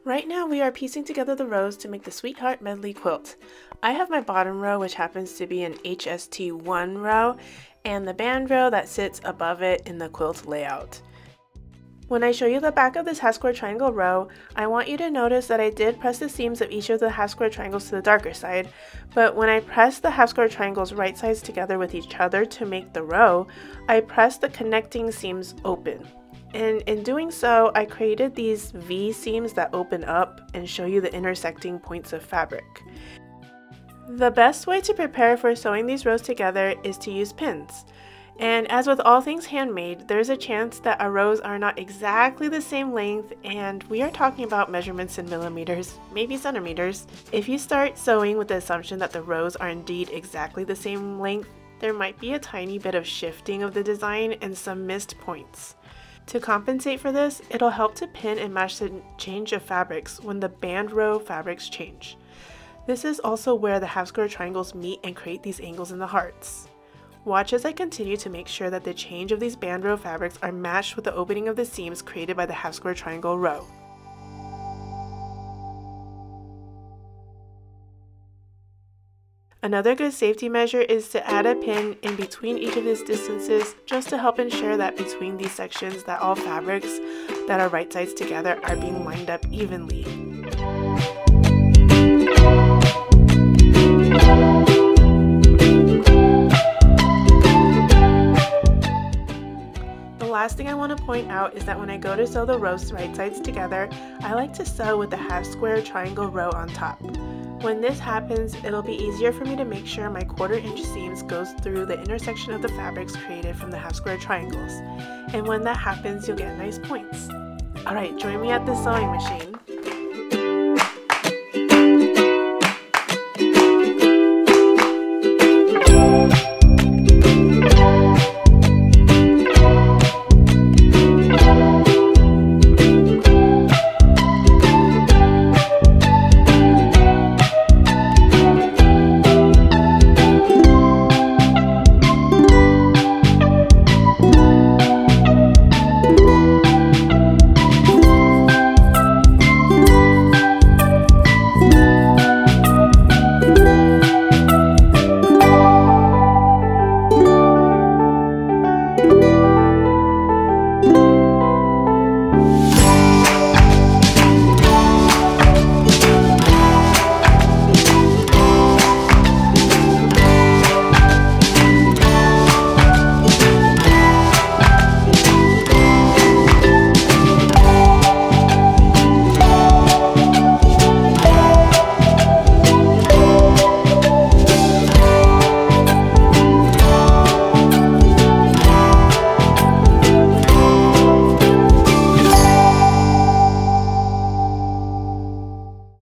Right now we are piecing together the rows to make the Sweetheart Medley quilt. I have my bottom row, which happens to be an HST1 row, and the band row that sits above it in the quilt layout. When I show you the back of this half square triangle row, I want you to notice that I did press the seams of each of the half square triangles to the darker side, but when I pressed the half square triangles right sides together with each other to make the row, I pressed the connecting seams open. And in doing so, I created these V seams that open up and show you the intersecting points of fabric. The best way to prepare for sewing these rows together is to use pins. And as with all things handmade, there's a chance that our rows are not exactly the same length, and we are talking about measurements in millimeters, maybe centimeters. If you start sewing with the assumption that the rows are indeed exactly the same length, there might be a tiny bit of shifting of the design and some missed points. To compensate for this, it'll help to pin and match the change of fabrics when the band row fabrics change. This is also where the half square triangles meet and create these angles in the hearts. Watch as I continue to make sure that the change of these band row fabrics are matched with the opening of the seams created by the half square triangle row. Another good safety measure is to add a pin in between each of these distances, just to help ensure that between these sections that all fabrics that are right sides together are being lined up evenly. The last thing I want to point out is that when I go to sew the rows right sides together, I like to sew with the half square triangle row on top. When this happens, it'll be easier for me to make sure my 1/4 inch seams goes through the intersection of the fabrics created from the half square triangles. And when that happens, you'll get nice points. Alright, join me at the sewing machine.